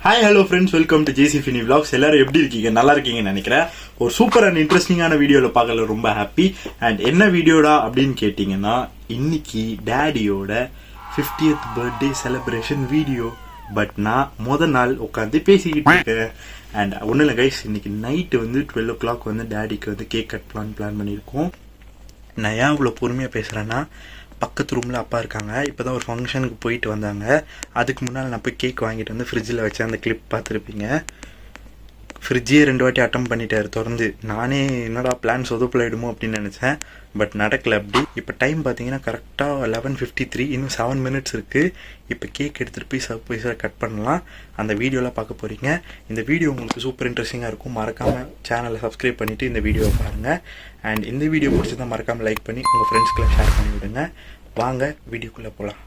Hi hello friends, welcome to JC Fini vlogs. எல்லாரும் எப்படி இருக்கீங்க? நல்லா இருக்கீங்கன்னு நினைக்கிறேன். ஒரு சூப்பர் அண்ட் இன்ட்ரெஸ்டிங்கான வீடியோவில் பார்க்கல ரொம்ப ஹாப்பி. அண்ட் என்ன வீடியோடா அப்படின்னு கேட்டிங்கன்னா, இன்னைக்கு டேடியோட 50th birthday celebration video. But நான் முதல் நாள் உட்காந்து பேசிக்கிட்டு இருக்கேன். அண்ட் ஒன்றும் இல்லை கைஸ், இன்னைக்கு நைட்டு வந்து 12 o'clock வந்து டேடிக்கு வந்து கேக் கட் பிளான் பண்ணியிருக்கோம். நான் ஏன் இவ்வளோ பொறுமையாக பேசுகிறேன்னா, பக்கத்து ரூமில் அப்பா இருக்காங்க. இப்போ தான் ஒரு ஃபங்க்ஷனுக்கு போயிட்டு வந்தாங்க. அதுக்கு முன்னால் நான் போய் கேக் வாங்கிட்டு வந்து ஃப்ரிட்ஜில் வச்சேன். அந்த கிளிப் பார்த்துருப்பீங்க. ஃப்ரிட்ஜே 2 வாட்டி அட்டம் பண்ணிட்டார் திறந்து. நானே என்னடா பிளான் சொதப்பலாயிடுமோ அப்படின்னு நினச்சேன். பட் நடக்கலை அப்படி. இப்போ டைம் பார்த்தீங்கன்னா கரெக்டாக 11:53. இன்னும் 7 minutes இருக்குது. இப்போ கேக் எடுத்துகிட்டு போய் சர்ப்ரைஸாக கட் பண்ணலாம். அந்த வீடியோலாம் பார்க்க போகிறீங்க. இந்த வீடியோ உங்களுக்கு சூப்பர் இன்ட்ரெஸ்டிங்காக இருக்கும். மறக்காமல் சேனலை சப்ஸ்கிரைப் பண்ணிவிட்டு இந்த வீடியோவை பாருங்கள். அண்ட் இந்த வீடியோ பிடிச்சதா மறக்காமல் லைக் பண்ணி உங்கள் ஃப்ரெண்ட்ஸ்க்கெலாம் ஷேர் பண்ணி விடுங்க. வாங்க வீடியோக்குள்ளே போகலாம்.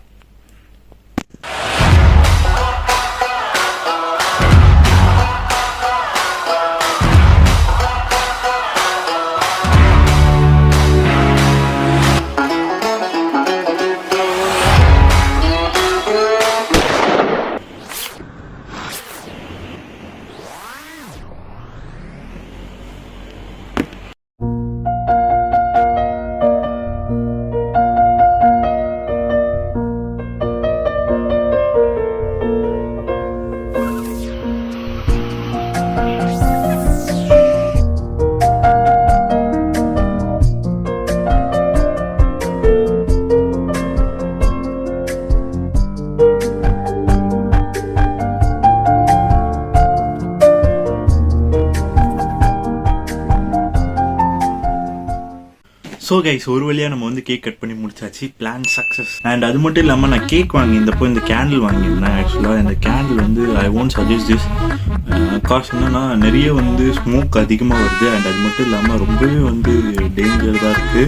ஸோ கைஸ், ஒரு வழியாக நம்ம வந்து கேக் கட் பண்ணி முடிச்சாச்சு. Plan success. அண்ட் அது மட்டும் இல்லாமல் நான் கேக் வாங்கியிருந்தப்போ இந்த கேண்டில் வாங்கியிருந்தேன். ஆக்சுவலாக இந்த கேண்டில் வந்து ஐ ஒன்ட் சஜஸ்ட் திஸ். காசு என்னன்னா, நிறைய வந்து ஸ்மோக் அதிகமாக வருது. அண்ட் அது மட்டும் இல்லாமல் ரொம்பவே வந்து டேஞ்சர் தான் இருக்குது.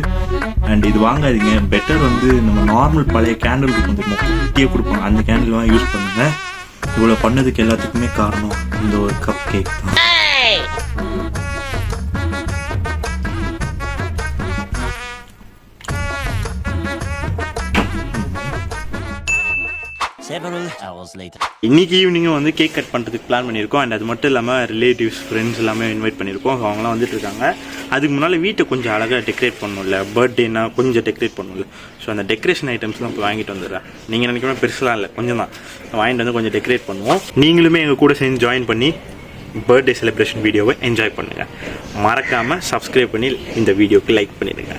அண்ட் இது வாங்காதீங்க. பெட்டர் வந்து நம்ம நார்மல் பழைய கேண்டிலுக்கு கொஞ்சம் குட்டியாக கொடுப்பாங்க. அந்த கேண்டில் தான் யூஸ் பண்ணுங்கள். இவ்வளோ பண்ணதுக்கு எல்லாத்துக்குமே காரணம் இந்த ஒரு கப் கேக் தான். இன்னைக்கு ஈவினிங்கும் வந்து கேக் கட் பண்ணுறதுக்கு பிளான் பண்ணியிருக்கோம். அண்ட் அது மட்டும் இல்லாமல் ரிலேட்டிவ்ஸ் ஃப்ரெண்ட்ஸ் எல்லாமே இன்வைட் பண்ணியிருக்கோம். அவங்களாம் வந்துட்டு இருக்காங்க. அதுக்கு முன்னால் வீட்டை கொஞ்சம் அழகாக டெக்கரேட் பண்ணணும்ல, பர்த்டேனா கொஞ்சம் டெக்கரேட் பண்ணணும்ல. ஸோ அந்த டெக்கரேஷன் ஐட்டம்ஸ்லாம் இப்போ வாங்கிட்டு வந்துடுறேன். நீங்கள் நினைக்கிறோம் பெருசெலாம் இல்லை, கொஞ்சம் தான் வாங்கிட்டு வந்து கொஞ்சம் டெக்கரேட் பண்ணுவோம். நீங்களுமே எங்கள் கூட சேர்ந்து ஜாயின் பண்ணி பர்த்டே செலிப்ரேஷன் வீடியோவை என்ஜாய் பண்ணுங்கள். மறக்காமல் சப்ஸ்கிரைப் பண்ணி இந்த வீடியோக்கு லைக் பண்ணிடுங்க.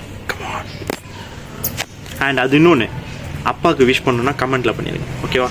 அண்ட் அது இன்னொன்று, அப்பாவுக்கு விஷ் பண்ணணும்னா கமெண்ட்டில் பண்ணிடுங்க. ஓகேவா?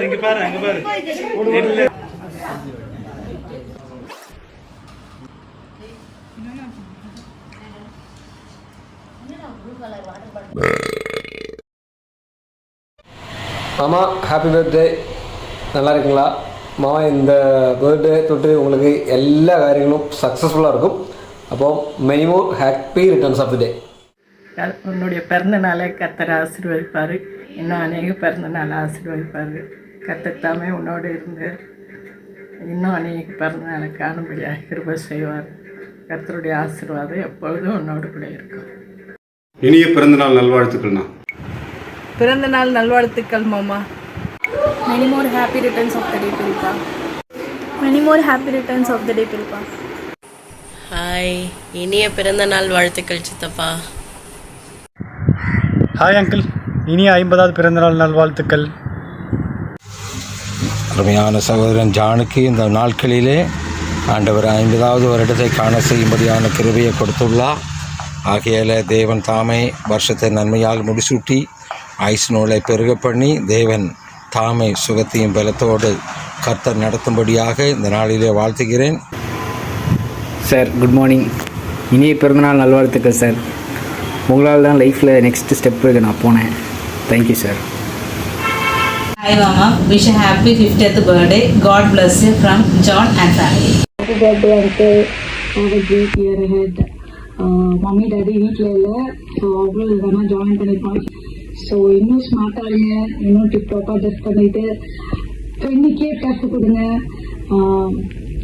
இங்க பாரு அங்க பாரு. மாமா ஹாப்பி பர்த்டே. நல்லா இருக்குங்களா மாமா? இந்த பர்த்டே தொட்டு உங்களுக்கு எல்லா காரியங்களும் சக்ஸஸ்ஃபுல்லாக இருக்கும். அப்போது many more happy returns of the day. உன்னுடைய பிறந்த நாளை கர்த்தர் ஆசீர்வதிப்பார். இன்னும் அநேக பிறந்த நாள் ஆசீர்வதிப்பார். கர்த்தர் தாமே உன்னோடு இருந்து இன்னும் அநேக பிறந்தநாளை காணும்படியாக கிருபை செய்வார். கர்த்தருடைய ஆசீர்வாதம் எப்பொழுதும் உன்னோடு கூட இருக்கும். இனிய பிறந்தநாள் நல்வாழ்த்துக்கள்ண்ணா. பிறந்தநாள் நல்வாழ்த்துக்கள் மாமா. Many more happy returns of the day, Pilpa. Many more happy returns of the day, Pilpa. Hi, இனிய பிறந்த நாள் வாழ்த்துக்கள் சித்தப்பா. ஹாய் அங்கிள், இனிய 50வது பிறந்தநாள் நல்வாழ்த்துக்கள். அருமையான சகோதரன் ஜானுக்கு இந்த நாட்களிலே ஆண்டவர் 50வது வருடத்தை காண செய்யும்படியான கிருபையை கொடுத்துள்ளார். ஆகையால் தேவன் தாமே வருஷத்தை நன்மையால் முடிசூட்டி ஆயுசு நூலை பெருக பண்ணி தேவன் தாமே சுகத்தையும் பலத்தோடு கர்த்தர் நடத்தும்படியாக இந்த நாளிலே வாழ்த்துகிறேன். Sir good morning. இனிய பிறந்தநாள் நல்வாழ்த்துக்கள் சார். உங்களால் தான் லைஃப்பில் நெக்ஸ்ட் ஸ்டெப்புக்கு நான் போனேன். Thank you sir. Hi Mama, wish a happy 50th birthday. God bless you from John and family. Happy birthday, uncle. Have a great year ahead. Mummy daddy வீட்டில் இல்லை, ஸோ அவ்வளோ இதெல்லாம் ஜாயின் பண்ணியிருப்பாங்க. ஸோ இன்னும் ஸ்மார்ட்டாக இருங்க, இன்னும் டிப்டாப்பாக ட்ரெஸ் பண்ணிவிட்டு ஃப்ரெண்டுக்கே டஃப் கொடுங்க.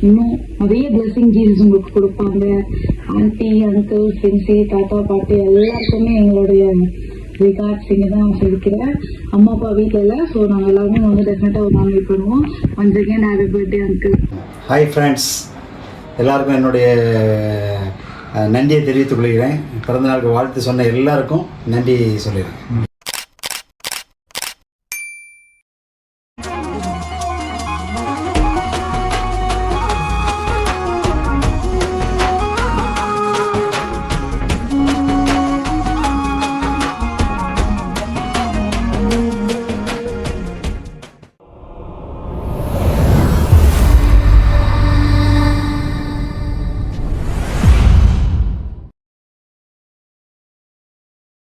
இன்னும் நிறைய பிளெஸிங் ஜீசஸ் உங்களுக்கு கொடுப்பாங்க. ஆன்ட்டி, அங்கிள், ஃப்ரெண்ட்ஸி, தாத்தா, பாட்டி எல்லாருக்குமே எங்களுடைய ரிகார்ட்ஸ் இங்கே தான் சொல்லிக்கிறேன். அம்மா அப்பா வீட்டில் இல்லை, ஸோ நாங்கள் எல்லாருமே வந்து டெஃபினட்டாக ஒரு நாள் மீட் பண்ணுவோம். Once again happy birthday uncle. Hi friends, எல்லாருக்கும் என்னுடைய நன்றியை தெரிவித்துக் கொள்கிறேன். பிறந்தநாளுக்கு வாழ்த்து சொன்ன எல்லாருக்கும் நன்றி சொல்லிடுறேன்.